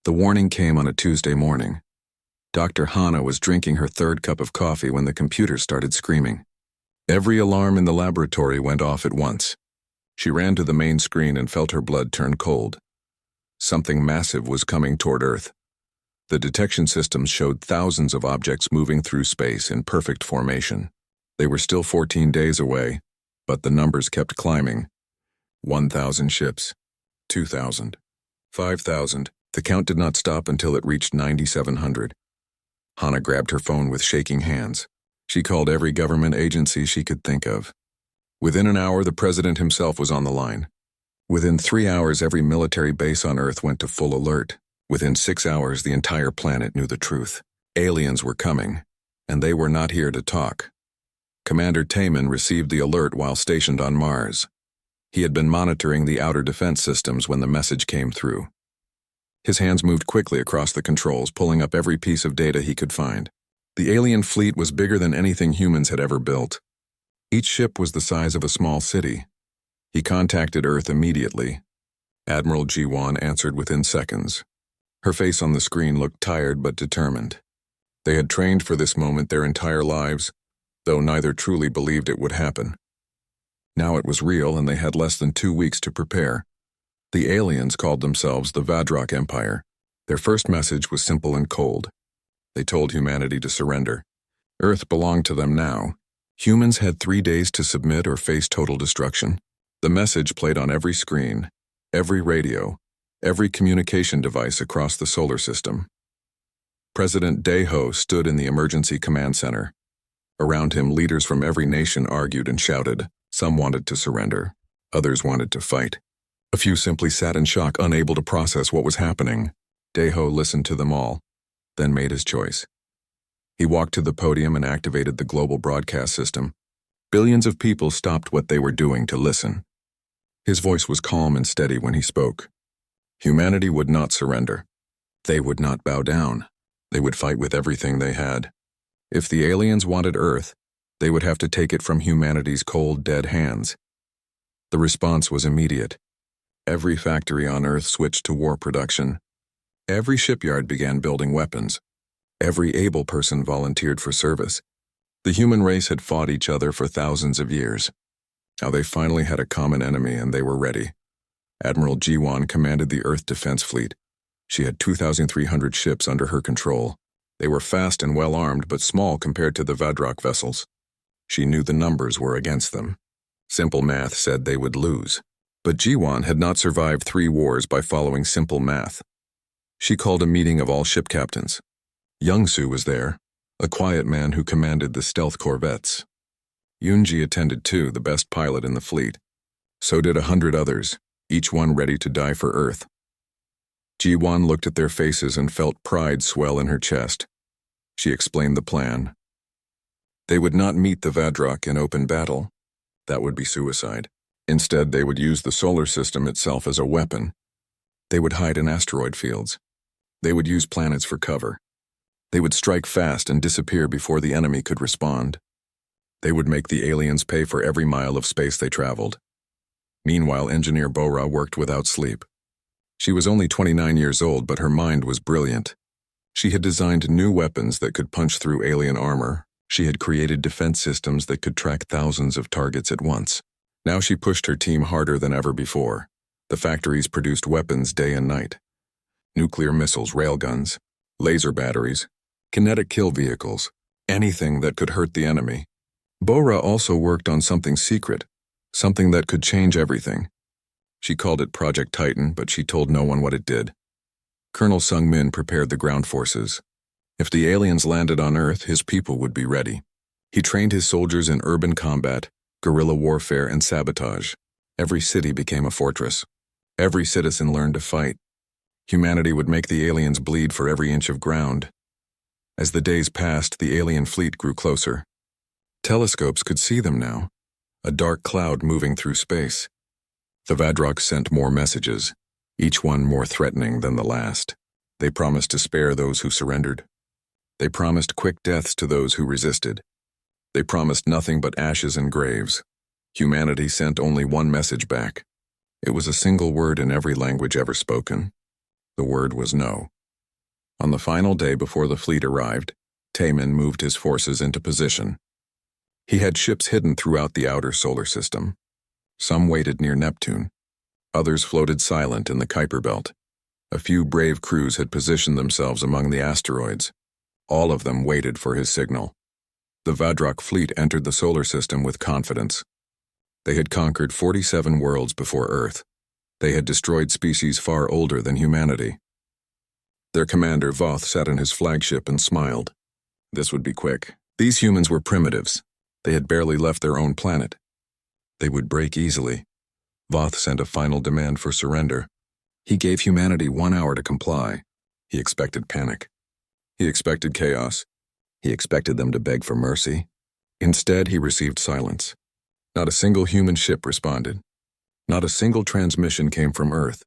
The warning came on a Tuesday morning. Dr. Hana was drinking her third cup of coffee when the computer started screaming. Every alarm in the laboratory went off at once. She ran to the main screen and felt her blood turn cold. Something massive was coming toward Earth. The detection systems showed thousands of objects moving through space in perfect formation. They were still 14 days away, but the numbers kept climbing. 1,000 ships, 2,000, 5,000. The count did not stop until it reached 9,700. Hana grabbed her phone with shaking hands. She called every government agency she could think of. Within an hour, the president himself was on the line. Within 3 hours, every military base on Earth went to full alert. Within 6 hours, the entire planet knew the truth. Aliens were coming, and they were not here to talk. Commander Taman received the alert while stationed on Mars. He had been monitoring the outer defense systems when the message came through. His hands moved quickly across the controls, pulling up every piece of data he could find. The alien fleet was bigger than anything humans had ever built. Each ship was the size of a small city. He contacted Earth immediately. Admiral G1 answered within seconds. Her face on the screen looked tired but determined. They had trained for this moment their entire lives, though neither truly believed it would happen. Now it was real, and they had less than 2 weeks to prepare. The aliens called themselves the Vadrok Empire. Their first message was simple and cold. They told humanity to surrender. Earth belonged to them now. Humans had 3 days to submit or face total destruction. The message played on every screen, every radio, every communication device across the solar system. President Daeho stood in the emergency command center. Around him, leaders from every nation argued and shouted. Some wanted to surrender. Others wanted to fight. A few simply sat in shock, unable to process what was happening. Daeho listened to them all, then made his choice. He walked to the podium and activated the global broadcast system. Billions of people stopped what they were doing to listen. His voice was calm and steady when he spoke. Humanity would not surrender. They would not bow down. They would fight with everything they had. If the aliens wanted Earth, they would have to take it from humanity's cold, dead hands. The response was immediate. Every factory on Earth switched to war production. Every shipyard began building weapons. Every able person volunteered for service. The human race had fought each other for thousands of years. Now they finally had a common enemy, and they were ready. Admiral G1 commanded the Earth Defense Fleet. She had 2,300 ships under her control. They were fast and well-armed, but small compared to the Vadrok vessels. She knew the numbers were against them. Simple math said they would lose. But G1 had not survived 3 wars by following simple math. She called a meeting of all ship captains. Youngsu was there, a quiet man who commanded the stealth corvettes. Yoonji attended too, the best pilot in the fleet. So did 100 others, each one ready to die for Earth. G1 looked at their faces and felt pride swell in her chest. She explained the plan. They would not meet the Vadrok in open battle. That would be suicide. Instead, they would use the solar system itself as a weapon. They would hide in asteroid fields. They would use planets for cover. They would strike fast and disappear before the enemy could respond. They would make the aliens pay for every mile of space they traveled. Meanwhile, Engineer Bora worked without sleep. She was only 29 years old, but her mind was brilliant. She had designed new weapons that could punch through alien armor. She had created defense systems that could track thousands of targets at once. Now she pushed her team harder than ever before. The factories produced weapons day and night. Nuclear missiles, railguns, laser batteries, kinetic kill vehicles, anything that could hurt the enemy. Bora also worked on something secret, something that could change everything. She called it Project Titan, but she told no one what it did. Colonel Sung-min prepared the ground forces. If the aliens landed on Earth, his people would be ready. He trained his soldiers in urban combat, guerrilla warfare, and sabotage. Every city became a fortress. Every citizen learned to fight. Humanity would make the aliens bleed for every inch of ground. As the days passed, the alien fleet grew closer. Telescopes could see them now, a dark cloud moving through space. The Vadrok sent more messages, each one more threatening than the last. They promised to spare those who surrendered. They promised quick deaths to those who resisted. They promised nothing but ashes and graves. Humanity sent only one message back. It was a single word in every language ever spoken. The word was no. On the final day before the fleet arrived, Taman moved his forces into position. He had ships hidden throughout the outer solar system. Some waited near Neptune. Others floated silent in the Kuiper Belt. A few brave crews had positioned themselves among the asteroids. All of them waited for his signal. The Vadrok fleet entered the solar system with confidence. They had conquered 47 worlds before Earth. They had destroyed species far older than humanity. Their commander, Voth, sat in his flagship and smiled. This would be quick. These humans were primitives. They had barely left their own planet. They would break easily. Voth sent a final demand for surrender. He gave humanity 1 hour to comply. He expected panic. He expected chaos. He expected them to beg for mercy. Instead, he received silence. Not a single human ship responded. Not a single transmission came from Earth.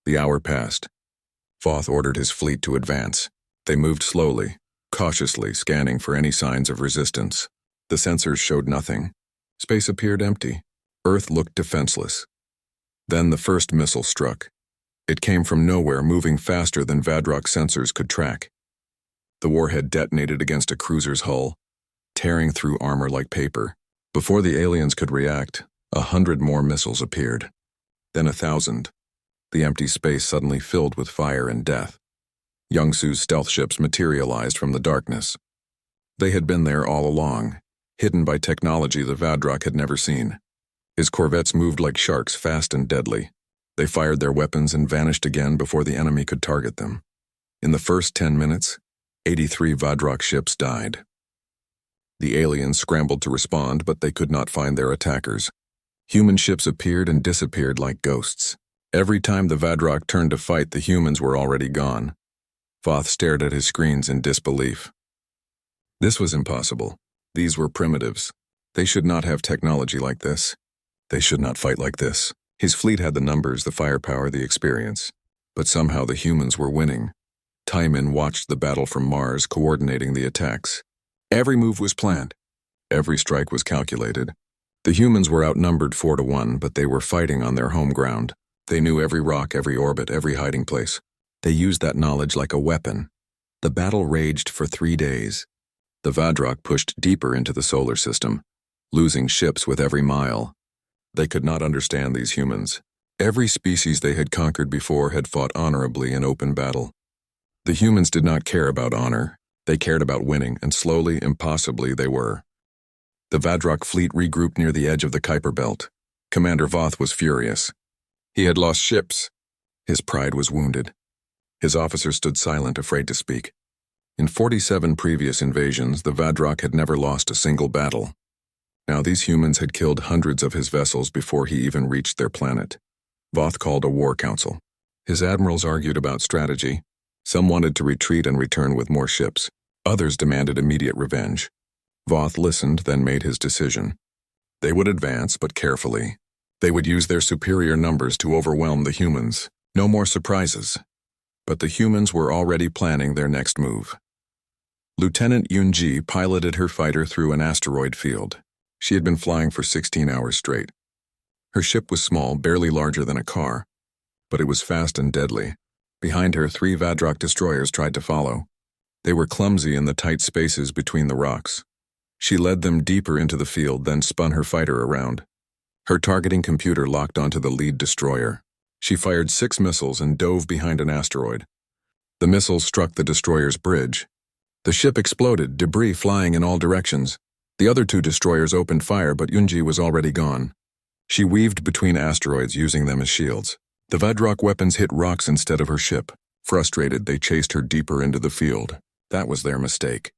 The hour passed. Voth ordered his fleet to advance. They moved slowly, cautiously, scanning for any signs of resistance. The sensors showed nothing. Space appeared empty. Earth looked defenseless. Then the first missile struck. It came from nowhere, moving faster than Vadrok sensors could track. The warhead detonated against a cruiser's hull, tearing through armor like paper. Before the aliens could react, 100 more missiles appeared. Then 1,000. The empty space suddenly filled with fire and death. Youngsu's stealth ships materialized from the darkness. They had been there all along, hidden by technology the Vadrok had never seen. His corvettes moved like sharks, fast and deadly. They fired their weapons and vanished again before the enemy could target them. In the first 10 minutes, 83 Vadrok ships died. The aliens scrambled to respond, but they could not find their attackers. Human ships appeared and disappeared like ghosts. Every time the Vadrok turned to fight, the humans were already gone. Voth stared at his screens in disbelief. This was impossible. These were primitives. They should not have technology like this. They should not fight like this. His fleet had the numbers, the firepower, the experience. But somehow the humans were winning. Taman watched the battle from Mars, coordinating the attacks. Every move was planned. Every strike was calculated. The humans were outnumbered 4-1, but they were fighting on their home ground. They knew every rock, every orbit, every hiding place. They used that knowledge like a weapon. The battle raged for 3 days. The Vadrok pushed deeper into the solar system, losing ships with every mile. They could not understand these humans. Every species they had conquered before had fought honorably in open battle. The humans did not care about honor. They cared about winning, and slowly, impossibly, they were. The Vadrok fleet regrouped near the edge of the Kuiper Belt. Commander Voth was furious. He had lost ships. His pride was wounded. His officers stood silent, afraid to speak. In 47 previous invasions, the Vadrok had never lost a single battle. Now these humans had killed hundreds of his vessels before he even reached their planet. Voth called a war council. His admirals argued about strategy. Some wanted to retreat and return with more ships. Others demanded immediate revenge. Voth listened, then made his decision. They would advance, but carefully. They would use their superior numbers to overwhelm the humans. No more surprises. But the humans were already planning their next move. Lieutenant Yunji piloted her fighter through an asteroid field. She had been flying for 16 hours straight. Her ship was small, barely larger than a car, but it was fast and deadly. Behind her, 3 Vadrok destroyers tried to follow. They were clumsy in the tight spaces between the rocks. She led them deeper into the field, then spun her fighter around. Her targeting computer locked onto the lead destroyer. She fired 6 missiles and dove behind an asteroid. The missiles struck the destroyer's bridge. The ship exploded, debris flying in all directions. The other 2 destroyers opened fire, but Yunji was already gone. She weaved between asteroids, using them as shields. The Vadrok weapons hit rocks instead of her ship. Frustrated, they chased her deeper into the field. That was their mistake.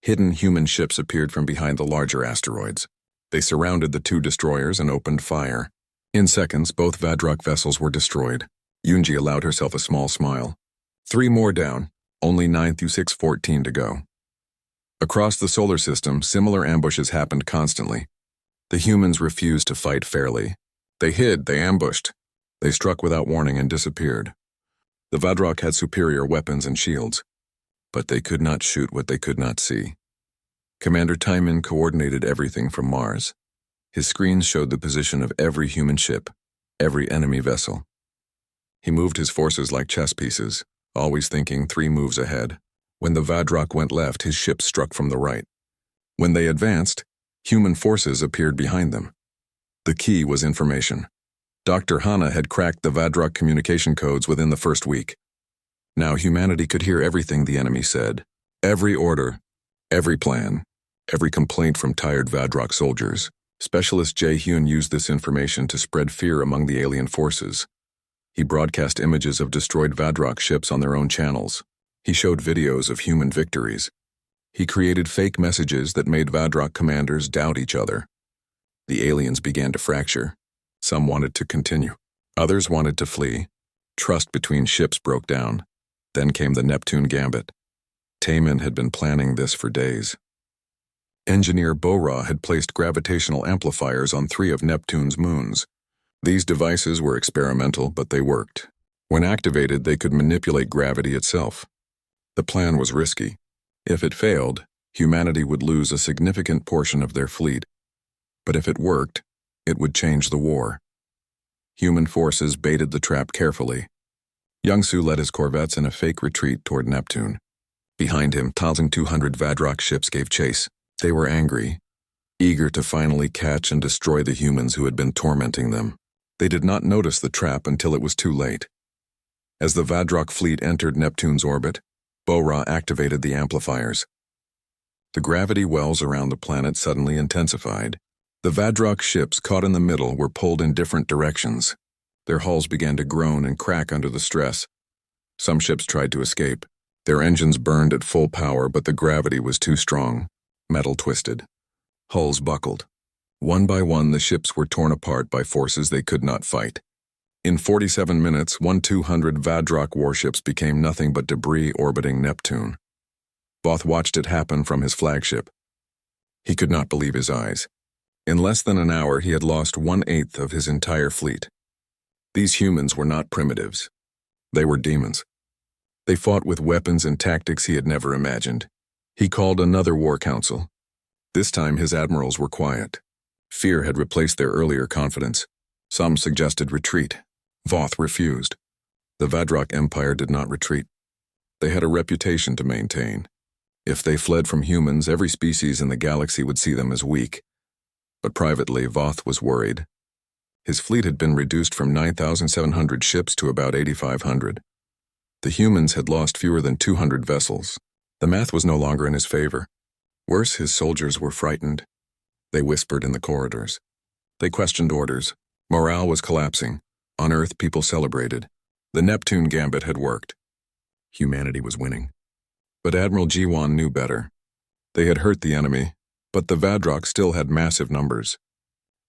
Hidden human ships appeared from behind the larger asteroids. They surrounded the 2 destroyers and opened fire. In seconds, both Vadrok vessels were destroyed. Yunji allowed herself a small smile. 3 more down, only 9 through 614 to go. Across the solar system, similar ambushes happened constantly. The humans refused to fight fairly. They hid, they ambushed. They struck without warning and disappeared. The Vadrok had superior weapons and shields, but they could not shoot what they could not see. Commander Taman coordinated everything from Mars. His screens showed the position of every human ship, every enemy vessel. He moved his forces like chess pieces, always thinking 3 moves ahead. When the Vadrok went left, his ship struck from the right. When they advanced, human forces appeared behind them. The key was information. Dr. Hana had cracked the Vadrok communication codes within the first week. Now humanity could hear everything the enemy said. Every order, every plan, every complaint from tired Vadrok soldiers. Specialist Jae-hyun used this information to spread fear among the alien forces. He broadcast images of destroyed Vadrok ships on their own channels. He showed videos of human victories. He created fake messages that made Vadrok commanders doubt each other. The aliens began to fracture. Some wanted to continue. Others wanted to flee. Trust between ships broke down. Then came the Neptune Gambit. Taemin had been planning this for days. Engineer Bo-Ra had placed gravitational amplifiers on 3 of Neptune's moons. These devices were experimental, but they worked. When activated, they could manipulate gravity itself. The plan was risky. If it failed, humanity would lose a significant portion of their fleet. But if it worked, it would change the war. Human forces baited the trap carefully. Young-soo led his corvettes in a fake retreat toward Neptune. Behind him, 1,200 Vadrok ships gave chase. They were angry, eager to finally catch and destroy the humans who had been tormenting them. They did not notice the trap until it was too late. As the Vadrok fleet entered Neptune's orbit, Bo-Ra activated the amplifiers. The gravity wells around the planet suddenly intensified. The Vadrok ships caught in the middle were pulled in different directions. Their hulls began to groan and crack under the stress. Some ships tried to escape. Their engines burned at full power, but the gravity was too strong. Metal twisted. Hulls buckled. One by one, the ships were torn apart by forces they could not fight. In 47 minutes, 200 Vadrok warships became nothing but debris orbiting Neptune. Voth watched it happen from his flagship. He could not believe his eyes. In less than an hour, he had lost 1/8 of his entire fleet. These humans were not primitives. They were demons. They fought with weapons and tactics he had never imagined. He called another war council. This time his admirals were quiet. Fear had replaced their earlier confidence. Some suggested retreat. Voth refused. The Vadrok Empire did not retreat. They had a reputation to maintain. If they fled from humans, every species in the galaxy would see them as weak. But privately, Voth was worried. His fleet had been reduced from 9,700 ships to about 8,500. The humans had lost fewer than 200 vessels. The math was no longer in his favor. Worse, his soldiers were frightened. They whispered in the corridors. They questioned orders. Morale was collapsing. On Earth, people celebrated. The Neptune Gambit had worked. Humanity was winning. But Admiral Ji-won knew better. They had hurt the enemy, but the Vadrok still had massive numbers.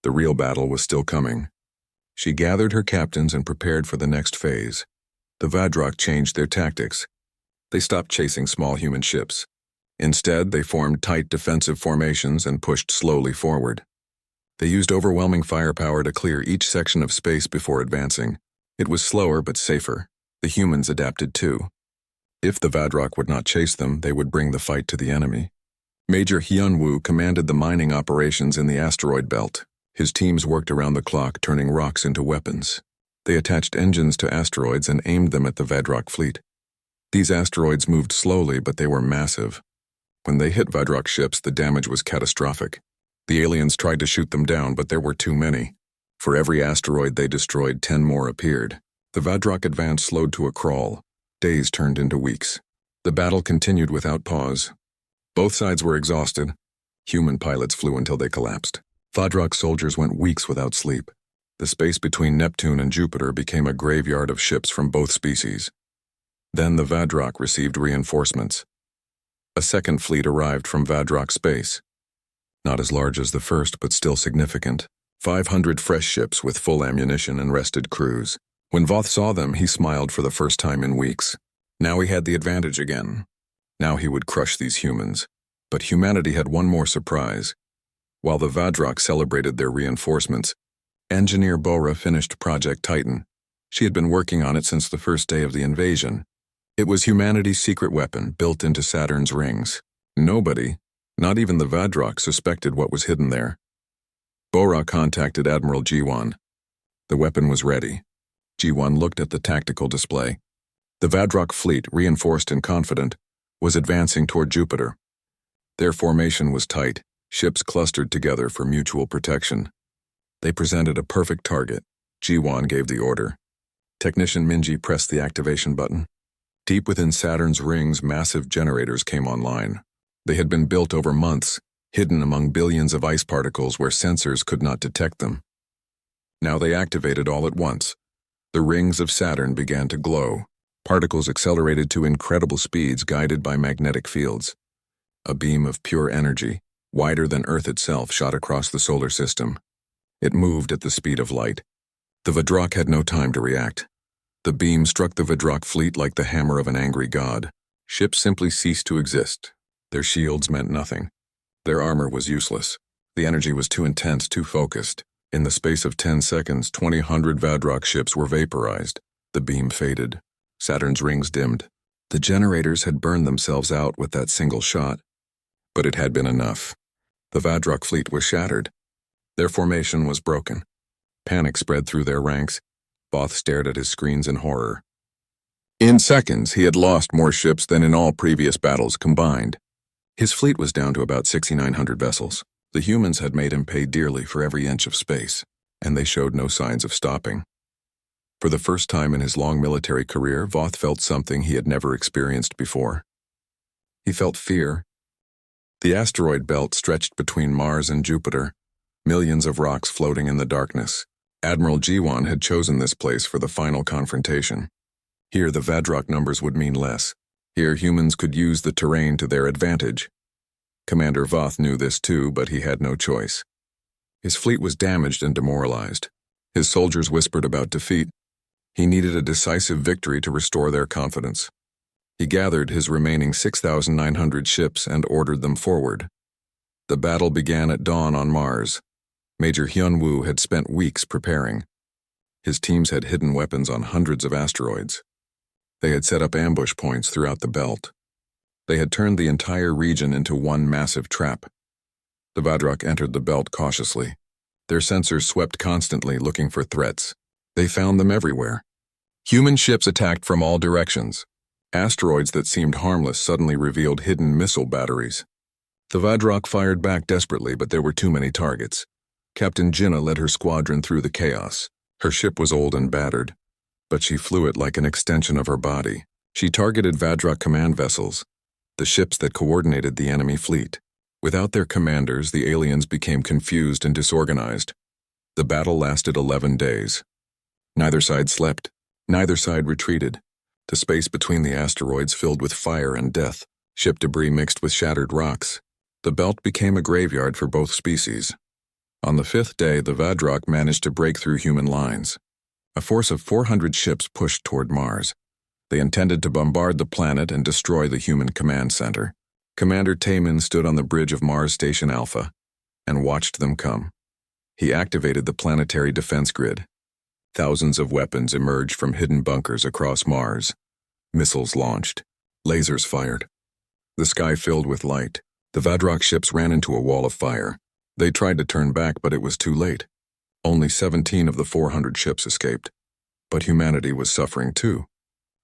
The real battle was still coming. She gathered her captains and prepared for the next phase. The Vadrok changed their tactics. They stopped chasing small human ships. Instead, they formed tight defensive formations and pushed slowly forward. They used overwhelming firepower to clear each section of space before advancing. It was slower but safer. The humans adapted too. If the Vadrok would not chase them, they would bring the fight to the enemy. Major Hyun-woo commanded the mining operations in the asteroid belt. His teams worked around the clock, turning rocks into weapons. They attached engines to asteroids and aimed them at the Vadrok fleet. These asteroids moved slowly, but they were massive. When they hit Vadrok ships, the damage was catastrophic. The aliens tried to shoot them down, but there were too many. For every asteroid they destroyed, 10 more appeared. The Vadrok advance slowed to a crawl. Days turned into weeks. The battle continued without pause. Both sides were exhausted. Human pilots flew until they collapsed. Vadrok soldiers went weeks without sleep. The space between Neptune and Jupiter became a graveyard of ships from both species. Then the Vadrok received reinforcements. A second fleet arrived from Vadrok space. Not as large as the first, but still significant. 500 fresh ships with full ammunition and rested crews. When Voth saw them, he smiled for the first time in weeks. Now he had the advantage again. Now he would crush these humans. But humanity had one more surprise. While the Vadrok celebrated their reinforcements, Engineer Bo-Ra finished Project Titan. She had been working on it since the first day of the invasion. It was humanity's secret weapon built into Saturn's rings. Nobody, not even the Vadrok, suspected what was hidden there. Bo-Ra contacted Admiral Ji-won. The weapon was ready. Ji-won looked at the tactical display. The Vadrok fleet, reinforced and confident, was advancing toward Jupiter. Their formation was tight, ships clustered together for mutual protection. They presented a perfect target. Jiwan gave the order. Technician Minji pressed the activation button. Deep within Saturn's rings, massive generators came online. They had been built over months, hidden among billions of ice particles where sensors could not detect them. Now they activated all at once. The rings of Saturn began to glow. Particles accelerated to incredible speeds guided by magnetic fields. A beam of pure energy, wider than Earth itself, shot across the solar system. It moved at the speed of light. The Vadrok had no time to react. The beam struck the Vadrok fleet like the hammer of an angry god. Ships simply ceased to exist. Their shields meant nothing. Their armor was useless. The energy was too intense, too focused. In the space of 10 seconds, 2,000 Vadrok ships were vaporized. The beam faded. Saturn's rings dimmed. The generators had burned themselves out with that single shot. But it had been enough. The Vadrok fleet was shattered. Their formation was broken. Panic spread through their ranks. Voth stared at his screens in horror. In seconds, he had lost more ships than in all previous battles combined. His fleet was down to about 6,900 vessels. The humans had made him pay dearly for every inch of space, and they showed no signs of stopping. For the first time in his long military career, Voth felt something he had never experienced before. He felt fear. The asteroid belt stretched between Mars and Jupiter, millions of rocks floating in the darkness. Admiral Jiwan had chosen this place for the final confrontation. Here the Vadrok numbers would mean less. Here humans could use the terrain to their advantage. Commander Voth knew this too, but he had no choice. His fleet was damaged and demoralized. His soldiers whispered about defeat. He needed a decisive victory to restore their confidence. He gathered his remaining 6,900 ships and ordered them forward. The battle began at dawn on Mars. Major Hyun-woo had spent weeks preparing. His teams had hidden weapons on hundreds of asteroids. They had set up ambush points throughout the belt. They had turned the entire region into one massive trap. The Vadrok entered the belt cautiously. Their sensors swept constantly, looking for threats. They found them everywhere. Human ships attacked from all directions. Asteroids that seemed harmless suddenly revealed hidden missile batteries. The Vadrok fired back desperately, but there were too many targets. Captain Jinnah led her squadron through the chaos. Her ship was old and battered, but she flew it like an extension of her body. She targeted Vadrok command vessels, the ships that coordinated the enemy fleet. Without their commanders, the aliens became confused and disorganized. The battle lasted 11 days. Neither side slept. Neither side retreated. The space between the asteroids filled with fire and death. Ship debris mixed with shattered rocks. The belt became a graveyard for both species. On the 5th day, the Vadrok managed to break through human lines. A force of 400 ships pushed toward Mars. They intended to bombard the planet and destroy the human command center. Commander Taemin stood on the bridge of Mars Station Alpha and watched them come. He activated the planetary defense grid. Thousands of weapons emerged from hidden bunkers across Mars. Missiles launched. Lasers fired. The sky filled with light. The Vadrok ships ran into a wall of fire. They tried to turn back, but it was too late. Only 17 of the 400 ships escaped. But humanity was suffering too.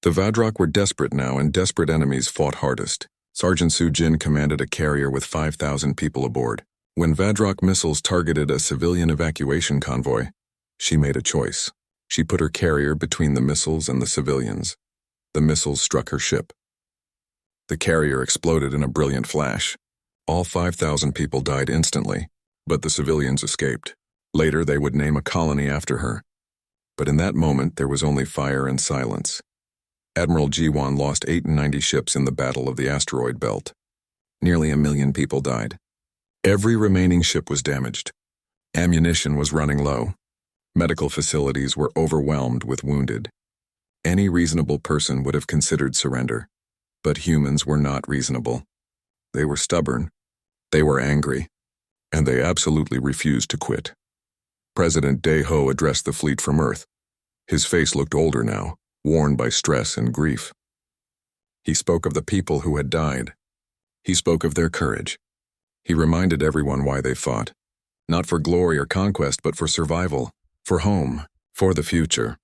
The Vadrok were desperate now, and desperate enemies fought hardest. Sergeant Su-jin commanded a carrier with 5,000 people aboard. When Vadrok missiles targeted a civilian evacuation convoy, she made a choice. She put her carrier between the missiles and the civilians. The missiles struck her ship. The carrier exploded in a brilliant flash. All 5,000 people died instantly, but the civilians escaped. Later, they would name a colony after her. But in that moment, there was only fire and silence. Admiral Jiwan lost 98 ships in the Battle of the Asteroid Belt. Nearly 1 million people died. Every remaining ship was damaged. Ammunition was running low. Medical facilities were overwhelmed with wounded. Any reasonable person would have considered surrender. But humans were not reasonable. They were stubborn. They were angry. And they absolutely refused to quit. President Dae-ho addressed the fleet from Earth. His face looked older now, worn by stress and grief. He spoke of the people who had died. He spoke of their courage. He reminded everyone why they fought. Not for glory or conquest, but for survival, for home, for the future.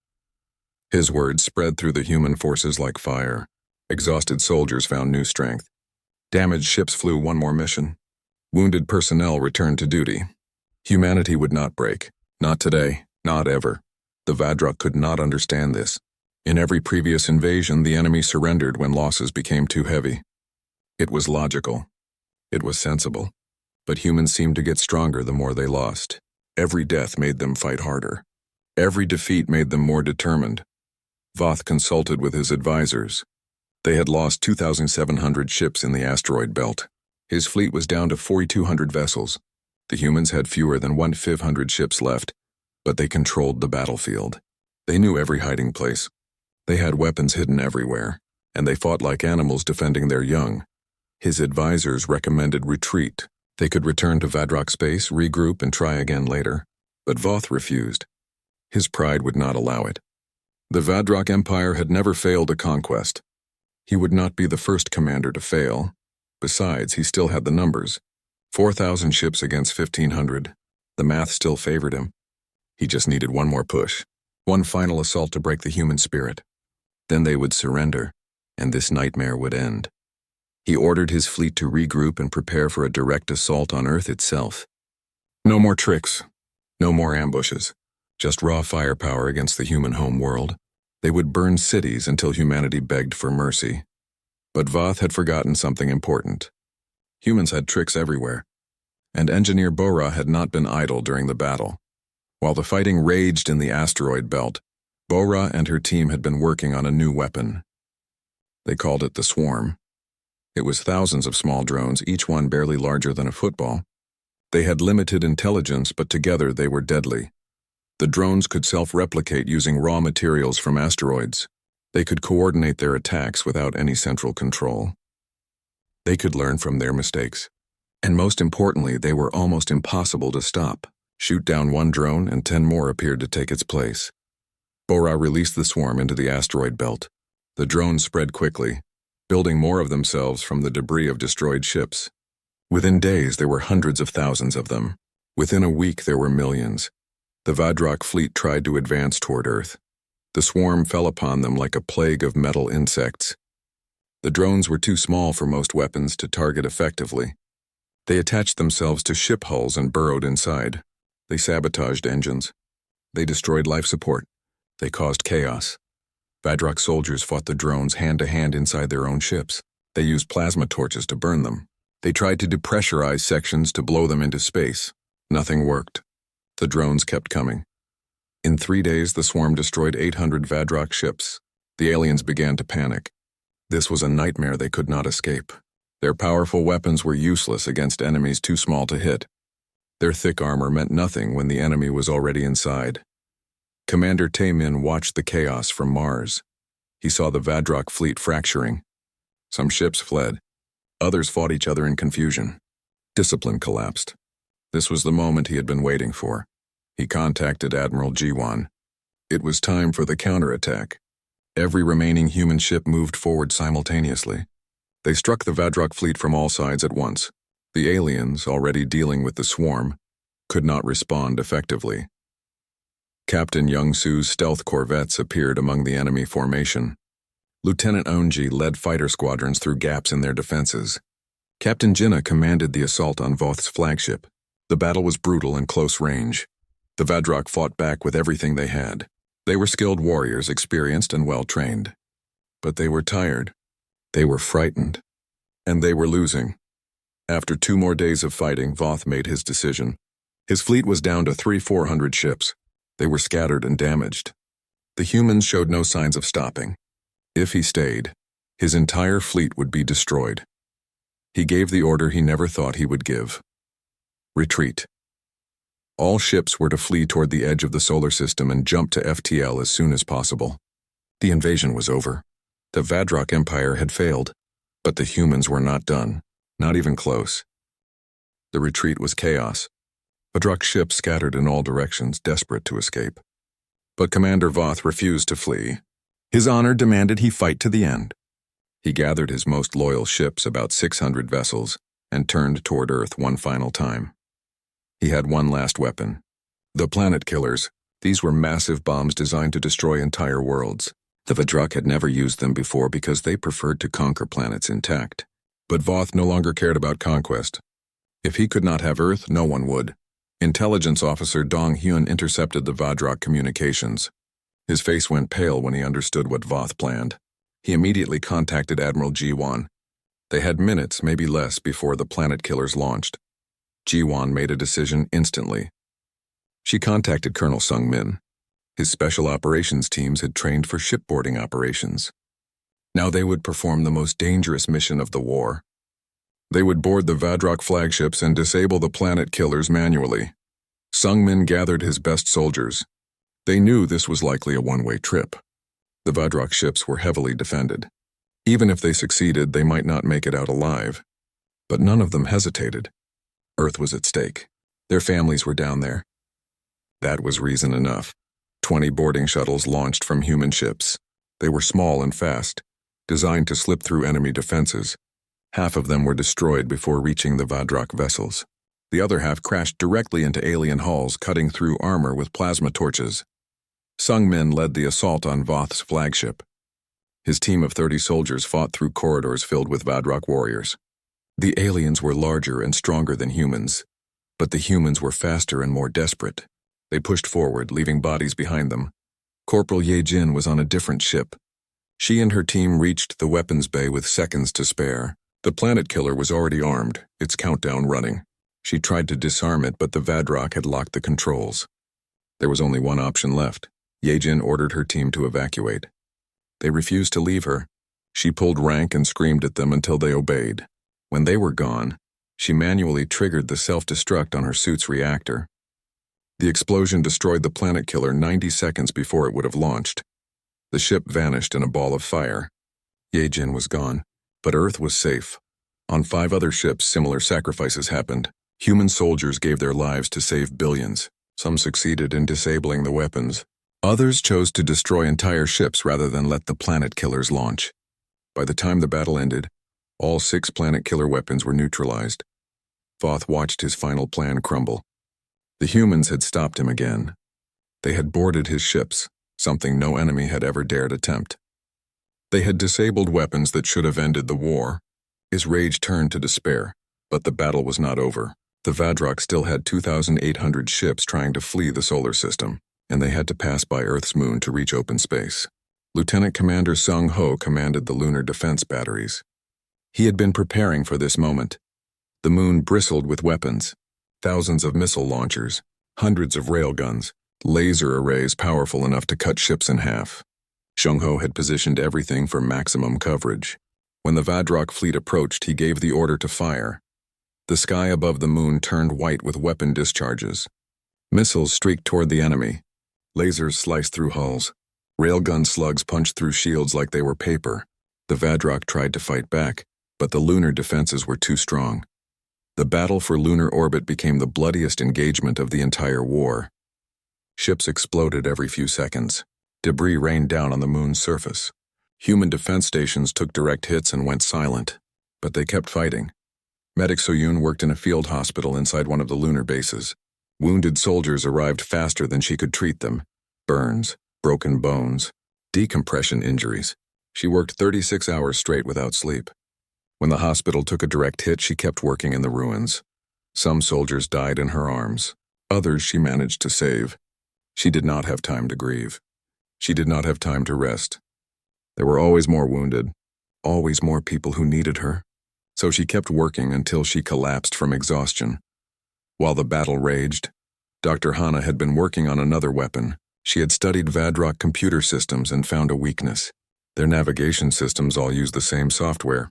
His words spread through the human forces like fire. Exhausted soldiers found new strength. Damaged ships flew one more mission. Wounded personnel returned to duty. Humanity would not break. Not today, not ever. The Vadrok could not understand this. In every previous invasion, the enemy surrendered when losses became too heavy. It was logical. It was sensible. But humans seemed to get stronger the more they lost. Every death made them fight harder. Every defeat made them more determined. Voth consulted with his advisors. They had lost 2,700 ships in the asteroid belt. His fleet was down to 4,200 vessels. The humans had fewer than 1,500 ships left, but they controlled the battlefield. They knew every hiding place. They had weapons hidden everywhere, and they fought like animals defending their young. His advisors recommended retreat. They could return to Vadrok space, regroup, and try again later. But Voth refused. His pride would not allow it. The Vadrok Empire had never failed a conquest. He would not be the first commander to fail. Besides, he still had the numbers. 4,000 ships against 1,500. The math still favored him. He just needed one more push. One final assault to break the human spirit. Then they would surrender, and this nightmare would end. He ordered his fleet to regroup and prepare for a direct assault on Earth itself. No more tricks. No more ambushes. Just raw firepower against the human home world. They would burn cities until humanity begged for mercy. But Voth had forgotten something important. Humans had tricks everywhere, and Engineer Bora had not been idle during the battle. While the fighting raged in the asteroid belt, Bora and her team had been working on a new weapon. They called it the Swarm. It was thousands of small drones, each one barely larger than a football. They had limited intelligence, but together they were deadly. The drones could self-replicate using raw materials from asteroids. They could coordinate their attacks without any central control. They could learn from their mistakes. And most importantly, they were almost impossible to stop. Shoot down one drone and 10 more appeared to take its place. Bora released the swarm into the asteroid belt. The drones spread quickly, building more of themselves from the debris of destroyed ships. Within days, there were hundreds of thousands of them. Within a week, there were millions. The Vadrok fleet tried to advance toward Earth. The swarm fell upon them like a plague of metal insects. The drones were too small for most weapons to target effectively. They attached themselves to ship hulls and burrowed inside. They sabotaged engines. They destroyed life support. They caused chaos. Vadrok soldiers fought the drones hand-to-hand inside their own ships. They used plasma torches to burn them. They tried to depressurize sections to blow them into space. Nothing worked. The drones kept coming. In 3 days, the swarm destroyed 800 Vadrok ships. The aliens began to panic. This was a nightmare they could not escape. Their powerful weapons were useless against enemies too small to hit. Their thick armor meant nothing when the enemy was already inside. Commander Taemin watched the chaos from Mars. He saw the Vadrok fleet fracturing. Some ships fled. Others fought each other in confusion. Discipline collapsed. This was the moment he had been waiting for. He contacted Admiral Jiwan. It was time for the counterattack. Every remaining human ship moved forward simultaneously. They struck the Vadrok fleet from all sides at once. The aliens, already dealing with the swarm, could not respond effectively. Captain Young-Soo's stealth corvettes appeared among the enemy formation. Lieutenant Eunji led fighter squadrons through gaps in their defenses. Captain Jinnah commanded the assault on Voth's flagship. The battle was brutal and close range. The Vadrok fought back with everything they had. They were skilled warriors, experienced and well-trained. But they were tired. They were frightened. And they were losing. After 2 more days of fighting, Voth made his decision. His fleet was down to 300-400 ships. They were scattered and damaged. The humans showed no signs of stopping. If he stayed, his entire fleet would be destroyed. He gave the order he never thought he would give. Retreat. All ships were to flee toward the edge of the solar system and jump to FTL as soon as possible. The invasion was over. The Vadrok Empire had failed, but the humans were not done, not even close. The retreat was chaos. Vadrok ships scattered in all directions, desperate to escape. But Commander Voth refused to flee. His honor demanded he fight to the end. He gathered his most loyal ships, about 600 vessels, and turned toward Earth one final time. He had one last weapon. The planet killers, These were massive bombs designed to destroy entire worlds. The Vadrak had never used them before because they preferred to conquer planets intact. But Voth no longer cared about conquest. If he could not have Earth, no one would. Intelligence officer Dong Hyun intercepted the Vadrak communications. His face went pale when he understood what Voth planned. He immediately contacted Admiral Ji-won. They had minutes, maybe less, before the planet killers launched. Ji-won made a decision instantly. She contacted Colonel Sung-min. His special operations teams had trained for shipboarding operations. Now they would perform the most dangerous mission of the war. They would board the Vadrak flagships and disable the planet killers manually. Sung-min gathered his best soldiers. They knew this was likely a one-way trip. The Vadrak ships were heavily defended. Even if they succeeded, they might not make it out alive. But none of them hesitated. Earth was at stake. Their families were down there. That was reason enough. 20 boarding shuttles launched from human ships. They were small and fast, designed to slip through enemy defenses. Half of them were destroyed before reaching the Vadrak vessels. The other half crashed directly into alien hulls, cutting through armor with plasma torches. Sung-min led the assault on Voth's flagship. His team of 30 soldiers fought through corridors filled with Vadrak warriors. The aliens were larger and stronger than humans, but the humans were faster and more desperate. They pushed forward, leaving bodies behind them. Corporal Ye Jin was on a different ship. She and her team reached the weapons bay with seconds to spare. The planet killer was already armed, its countdown running. She tried to disarm it, but the Vadrak had locked the controls. There was only one option left. Ye Jin ordered her team to evacuate. They refused to leave her. She pulled rank and screamed at them until they obeyed. When they were gone, she manually triggered the self-destruct on her suit's reactor. The explosion destroyed the planet killer 90 seconds before it would have launched. The ship vanished in a ball of fire. Ye Jin was gone, but Earth was safe. On 5 other ships, similar sacrifices happened. Human soldiers gave their lives to save billions. Some succeeded in disabling the weapons. Others chose to destroy entire ships rather than let the planet killers launch. By the time the battle ended, all 6 planet killer weapons were neutralized. Voth watched his final plan crumble. The humans had stopped him again. They had boarded his ships, something no enemy had ever dared attempt. They had disabled weapons that should have ended the war. His rage turned to despair, but the battle was not over. The Vadrak still had 2,800 ships trying to flee the solar system, and they had to pass by Earth's moon to reach open space. Lieutenant Commander Sung Ho commanded the lunar defense batteries. He had been preparing for this moment. The moon bristled with weapons. Thousands of missile launchers, hundreds of railguns, laser arrays powerful enough to cut ships in half. Sung Ho had positioned everything for maximum coverage. When the Vadrak fleet approached, he gave the order to fire. The sky above the moon turned white with weapon discharges. Missiles streaked toward the enemy. Lasers sliced through hulls. Railgun slugs punched through shields like they were paper. The Vadrak tried to fight back, but the lunar defenses were too strong. The battle for lunar orbit became the bloodiest engagement of the entire war. Ships exploded every few seconds. Debris rained down on the moon's surface. Human defense stations took direct hits and went silent, but they kept fighting. Medic Soyun worked in a field hospital inside one of the lunar bases. Wounded soldiers arrived faster than she could treat them. Burns, broken bones, decompression injuries. She worked 36 hours straight without sleep. When the hospital took a direct hit, she kept working in the ruins. Some soldiers died in her arms. Others she managed to save. She did not have time to grieve. She did not have time to rest. There were always more wounded, always more people who needed her. So she kept working until she collapsed from exhaustion. While the battle raged, Dr. Hana had been working on another weapon. She had studied Vadrak computer systems and found a weakness. Their navigation systems all use the same software.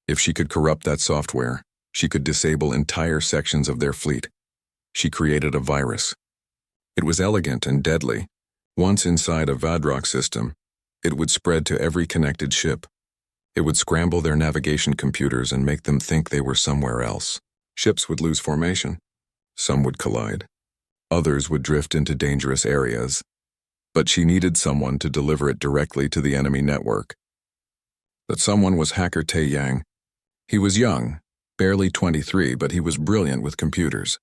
If she could corrupt that software, she could disable entire sections of their fleet. She created a virus. It was elegant and deadly. Once inside a Vadrak system, it would spread to every connected ship. It would scramble their navigation computers and make them think they were somewhere else. Ships would lose formation. Some would collide. Others would drift into dangerous areas. But she needed someone to deliver it directly to the enemy network. That someone was hacker Tae Yang. He was young, barely 23, but he was brilliant with computers.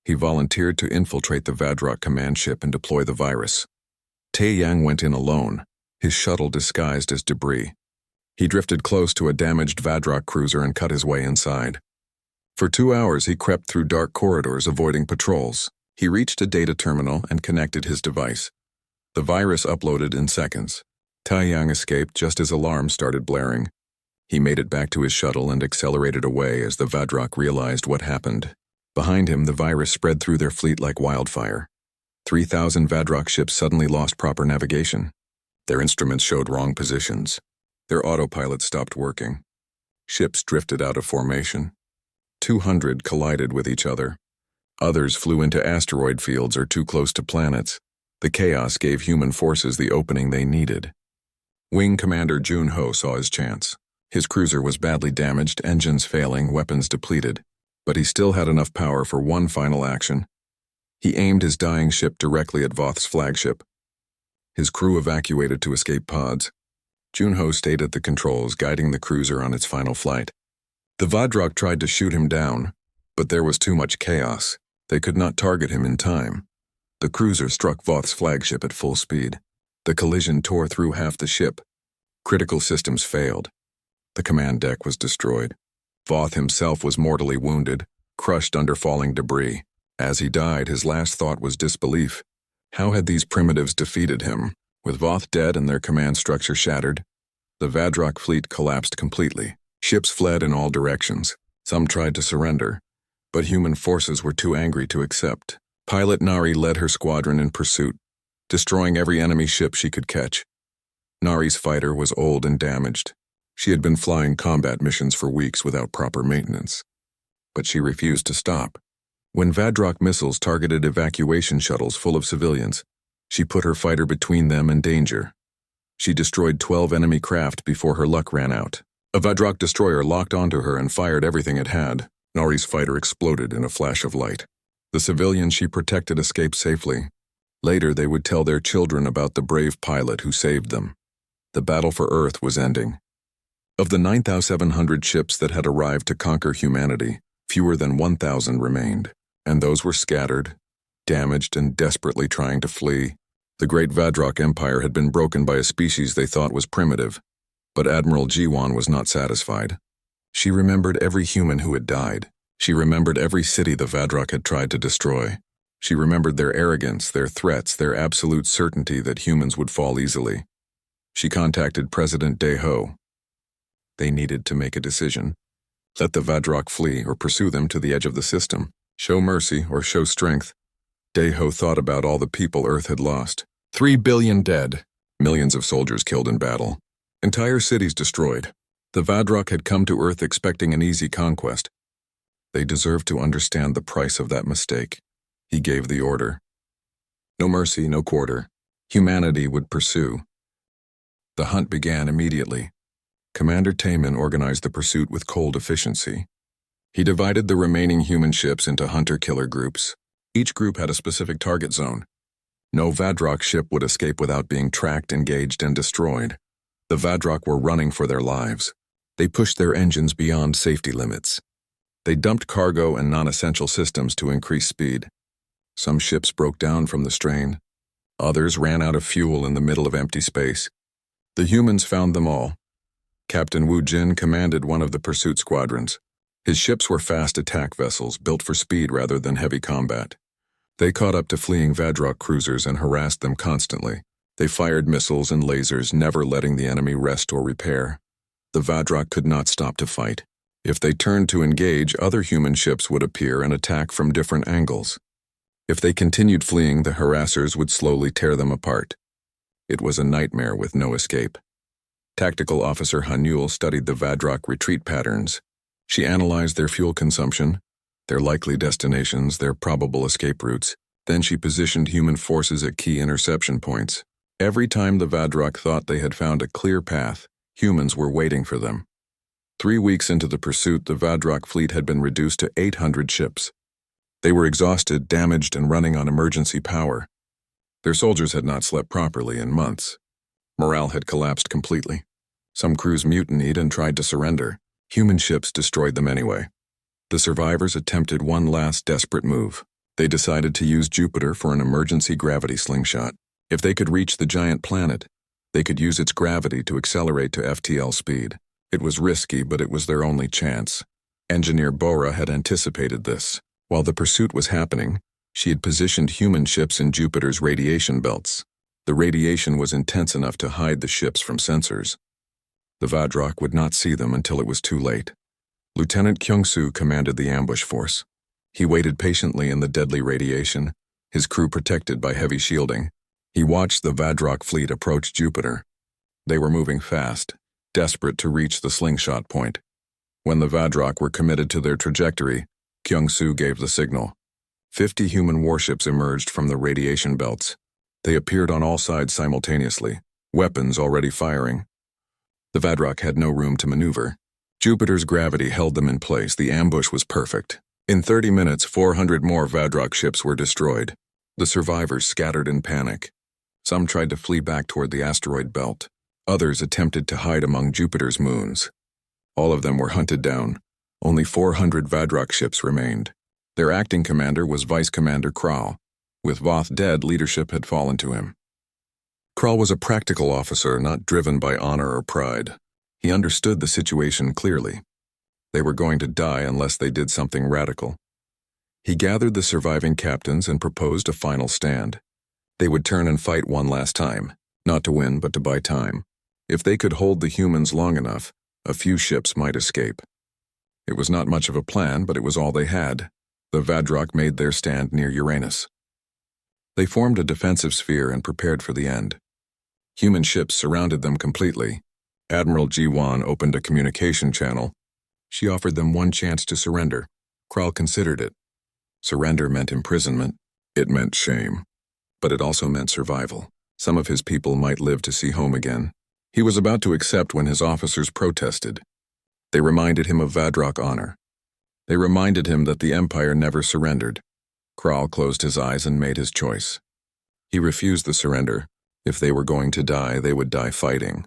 He volunteered to infiltrate the Vadrok command ship and deploy the virus. Taeyang went in alone, his shuttle disguised as debris. He drifted close to a damaged Vadrok cruiser and cut his way inside. For 2 hours he crept through dark corridors avoiding patrols. He reached a data terminal and connected his device. The virus uploaded in seconds. Taeyang escaped just as alarms started blaring. He made it back to his shuttle and accelerated away as the Vadrok realized what happened. Behind him, the virus spread through their fleet like wildfire. 3,000 Vadrok ships suddenly lost proper navigation. Their instruments showed wrong positions. Their autopilots stopped working. Ships drifted out of formation. 200 collided with each other. Others flew into asteroid fields or too close to planets. The chaos gave human forces the opening they needed. Wing Commander Junho saw his chance. His cruiser was badly damaged, engines failing, weapons depleted. But he still had enough power for one final action. He aimed his dying ship directly at Voth's flagship. His crew evacuated to escape pods. Junho stayed at the controls, guiding the cruiser on its final flight. The Vadrok tried to shoot him down, but there was too much chaos. They could not target him in time. The cruiser struck Voth's flagship at full speed. The collision tore through half the ship. Critical systems failed. The command deck was destroyed. Voth himself was mortally wounded, crushed under falling debris. As he died, his last thought was disbelief. How had these primitives defeated him? With Voth dead and their command structure shattered, the Vadrok fleet collapsed completely. Ships fled in all directions. Some tried to surrender, but human forces were too angry to accept. Pilot Nari led her squadron in pursuit, destroying every enemy ship she could catch. Nari's fighter was old and damaged. She had been flying combat missions for weeks without proper maintenance. But she refused to stop. When Vadrok missiles targeted evacuation shuttles full of civilians, she put her fighter between them and danger. She destroyed 12 enemy craft before her luck ran out. A Vadrok destroyer locked onto her and fired everything it had. Nari's fighter exploded in a flash of light. The civilians she protected escaped safely. Later, they would tell their children about the brave pilot who saved them. The battle for Earth was ending. Of the 9,700 ships that had arrived to conquer humanity, fewer than 1,000 remained, and those were scattered, damaged, and desperately trying to flee. The great Vadrok Empire had been broken by a species they thought was primitive, but Admiral Jiwan was not satisfied. She remembered every human who had died. She remembered every city the Vadrok had tried to destroy. She remembered their arrogance, their threats, their absolute certainty that humans would fall easily. She contacted President Daeho. They needed to make a decision. Let the Vadrok flee or pursue them to the edge of the system. Show mercy or show strength. Daeho thought about all the people Earth had lost. 3 billion dead. Millions of soldiers killed in battle. Entire cities destroyed. The Vadrok had come to Earth expecting an easy conquest. They deserved to understand the price of that mistake. He gave the order. No mercy, no quarter. Humanity would pursue. The hunt began immediately. Commander Taemin organized the pursuit with cold efficiency. He divided the remaining human ships into hunter-killer groups. Each group had a specific target zone. No Vadrok ship would escape without being tracked, engaged, and destroyed. The Vadrok were running for their lives. They pushed their engines beyond safety limits. They dumped cargo and non-essential systems to increase speed. Some ships broke down from the strain. Others ran out of fuel in the middle of empty space. The humans found them all. Captain Wu Jin commanded one of the pursuit squadrons. His ships were fast attack vessels, built for speed rather than heavy combat. They caught up to fleeing Vadrok cruisers and harassed them constantly. They fired missiles and lasers, never letting the enemy rest or repair. The Vadrok could not stop to fight. If they turned to engage, other human ships would appear and attack from different angles. If they continued fleeing, the harassers would slowly tear them apart. It was a nightmare with no escape. Tactical Officer Hanul studied the Vadrok retreat patterns. She analyzed their fuel consumption, their likely destinations, their probable escape routes. Then she positioned human forces at key interception points. Every time the Vadrok thought they had found a clear path, humans were waiting for them. 3 weeks into the pursuit, the Vadrok fleet had been reduced to 800 ships. They were exhausted, damaged, and running on emergency power. Their soldiers had not slept properly in months. Morale had collapsed completely. Some crews mutinied and tried to surrender. Human ships destroyed them anyway. The survivors attempted one last desperate move. They decided to use Jupiter for an emergency gravity slingshot. If they could reach the giant planet, they could use its gravity to accelerate to FTL speed. It was risky, but it was their only chance. Engineer Bora had anticipated this. While the pursuit was happening, she had positioned human ships in Jupiter's radiation belts. The radiation was intense enough to hide the ships from sensors. The Vadrok would not see them until it was too late. Lieutenant Kyung-soo commanded the ambush force. He waited patiently in the deadly radiation, his crew protected by heavy shielding. He watched the Vadrok fleet approach Jupiter. They were moving fast, desperate to reach the slingshot point. When the Vadrok were committed to their trajectory, Kyung-soo gave the signal. 50 human warships emerged from the radiation belts. They appeared on all sides simultaneously, weapons already firing. The Vadrok had no room to maneuver. Jupiter's gravity held them in place. The ambush was perfect. In 30 minutes, 400 more Vadrok ships were destroyed. The survivors scattered in panic. Some tried to flee back toward the asteroid belt. Others attempted to hide among Jupiter's moons. All of them were hunted down. Only 400 Vadrok ships remained. Their acting commander was Vice Commander Kral. With Voth dead, leadership had fallen to him. Kral was a practical officer, not driven by honor or pride. He understood the situation clearly. They were going to die unless they did something radical. He gathered the surviving captains and proposed a final stand. They would turn and fight one last time, not to win but to buy time. If they could hold the humans long enough, a few ships might escape. It was not much of a plan, but it was all they had. The Vadrok made their stand near Uranus. They formed a defensive sphere and prepared for the end. Human ships surrounded them completely. Admiral Ji-won opened a communication channel. She offered them one chance to surrender. Kral considered it. Surrender meant imprisonment. It meant shame. But it also meant survival. Some of his people might live to see home again. He was about to accept when his officers protested. They reminded him of Vadrok honor. They reminded him that the Empire never surrendered. Kral closed his eyes and made his choice. He refused the surrender. If they were going to die, they would die fighting.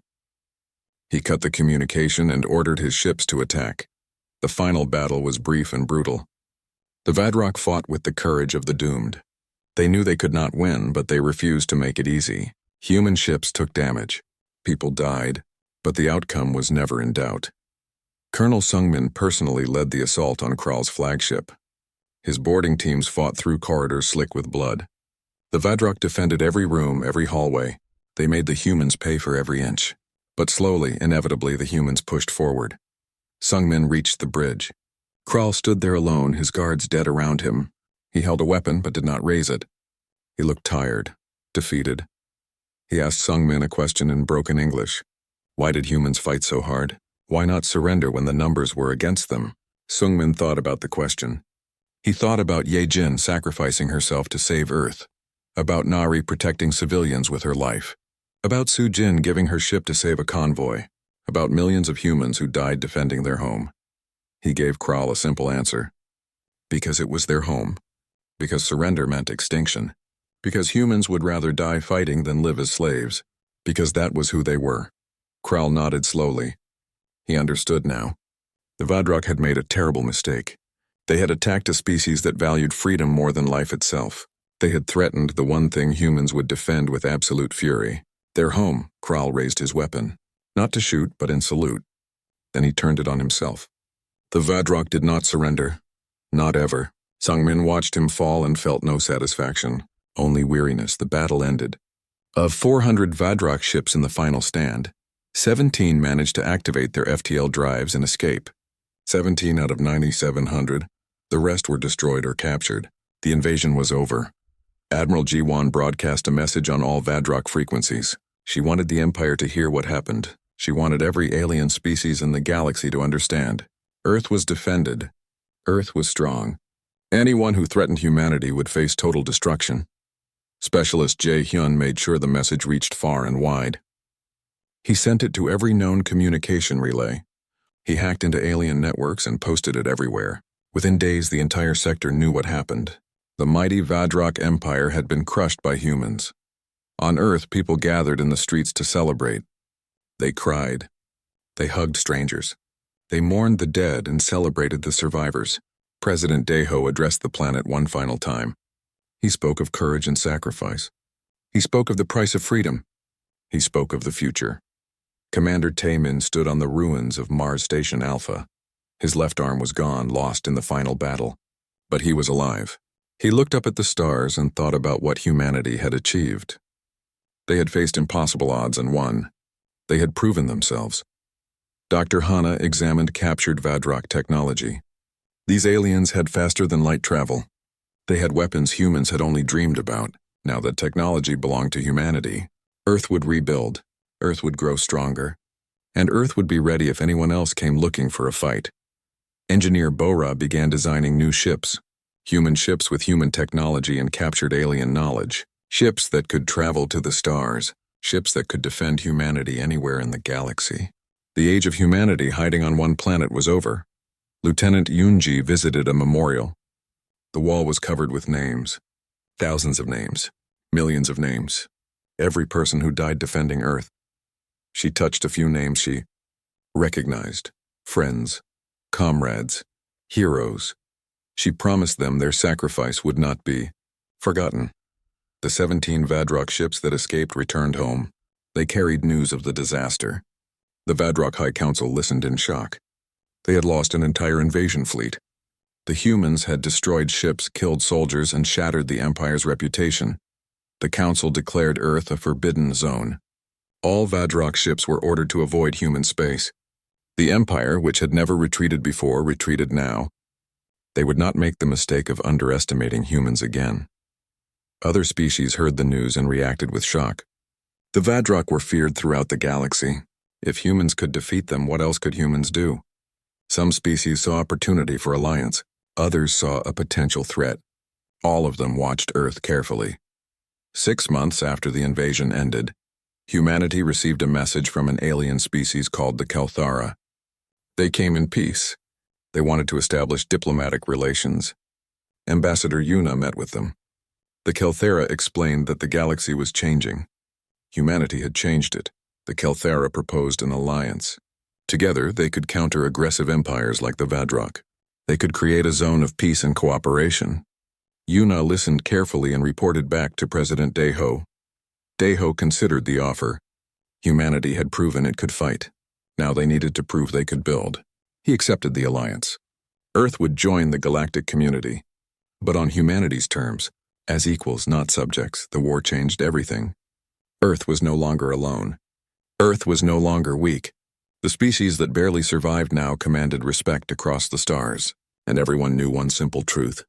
He cut the communication and ordered his ships to attack. The final battle was brief and brutal. The Vadrok fought with the courage of the doomed. They knew they could not win, but they refused to make it easy. Human ships took damage. People died, but the outcome was never in doubt. Colonel Sung-min personally led the assault on Kral's flagship. His boarding teams fought through corridors slick with blood. The Vadrok defended every room, every hallway. They made the humans pay for every inch. But slowly, inevitably, the humans pushed forward. Sung-min reached the bridge. Kral stood there alone, his guards dead around him. He held a weapon but did not raise it. He looked tired, defeated. He asked Sung-min a question in broken English. Why did humans fight so hard? Why not surrender when the numbers were against them? Sung-min thought about the question. He thought about Ye-jin sacrificing herself to save Earth, about Nari protecting civilians with her life, about Su-jin giving her ship to save a convoy, about millions of humans who died defending their home. He gave Kral a simple answer. Because it was their home. Because surrender meant extinction. Because humans would rather die fighting than live as slaves. Because that was who they were. Kral nodded slowly. He understood now. The Vadrok had made a terrible mistake. They had attacked a species that valued freedom more than life itself. They had threatened the one thing humans would defend with absolute fury. Their home. Kral raised his weapon. Not to shoot, but in salute. Then he turned it on himself. The Vadrok did not surrender. Not ever. Sung-min watched him fall and felt no satisfaction. Only weariness. The battle ended. Of 400 Vadrok ships in the final stand, 17 managed to activate their FTL drives and escape. 17 out of 9,700. The rest were destroyed or captured. The invasion was over. Admiral Ji-won broadcast a message on all Vadrok frequencies. She wanted the Empire to hear what happened. She wanted every alien species in the galaxy to understand. Earth was defended. Earth was strong. Anyone who threatened humanity would face total destruction. Specialist Jae-hyun made sure the message reached far and wide. He sent it to every known communication relay. He hacked into alien networks and posted it everywhere. Within days, the entire sector knew what happened. The mighty Vadrok Empire had been crushed by humans. On Earth, people gathered in the streets to celebrate. They cried. They hugged strangers. They mourned the dead and celebrated the survivors. President Daeho addressed the planet one final time. He spoke of courage and sacrifice. He spoke of the price of freedom. He spoke of the future. Commander Taemin stood on the ruins of Mars Station Alpha. His left arm was gone, lost in the final battle. But he was alive. He looked up at the stars and thought about what humanity had achieved. They had faced impossible odds and won. They had proven themselves. Dr. Hana examined captured Vadrok technology. These aliens had faster-than-light travel. They had weapons humans had only dreamed about. Now that technology belonged to humanity, Earth would rebuild, Earth would grow stronger, and Earth would be ready if anyone else came looking for a fight. Engineer Bora began designing new ships with human technology and captured alien knowledge, ships that could travel to the stars, ships that could defend humanity anywhere in the galaxy. The age of humanity hiding on one planet was over. Lieutenant Yunji visited a memorial. The wall was covered with names. Thousands of names. Millions of names. Every person who died defending Earth. She touched a few names she recognized. Friends. Comrades. Heroes. She promised them their sacrifice would not be forgotten. The 17 Vadrok ships that escaped returned home. They carried news of the disaster. The Vadrok High Council listened in shock. They had lost an entire invasion fleet. The humans had destroyed ships, killed soldiers, and shattered the Empire's reputation. The Council declared Earth a forbidden zone. All Vadrok ships were ordered to avoid human space. The Empire, which had never retreated before, retreated now. They would not make the mistake of underestimating humans again. Other species heard the news and reacted with shock. The Vadrok were feared throughout the galaxy. If humans could defeat them, what else could humans do? Some species saw opportunity for alliance. Others saw a potential threat. All of them watched Earth carefully. 6 months after the invasion ended, humanity received a message from an alien species called the Kelthara. They came in peace. They wanted to establish diplomatic relations. Ambassador Yuna met with them. The Kelthara explained that the galaxy was changing. Humanity had changed it. The Kelthara proposed an alliance. Together, they could counter aggressive empires like the Vadrok. They could create a zone of peace and cooperation. Yuna listened carefully and reported back to President Deho. Deho considered the offer. Humanity had proven it could fight. Now they needed to prove they could build. He accepted the alliance. Earth would join the galactic community. But on humanity's terms, as equals, not subjects, the war changed everything. Earth was no longer alone. Earth was no longer weak. The species that barely survived now commanded respect across the stars, and everyone knew one simple truth.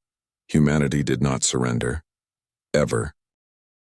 Humanity did not surrender. Ever.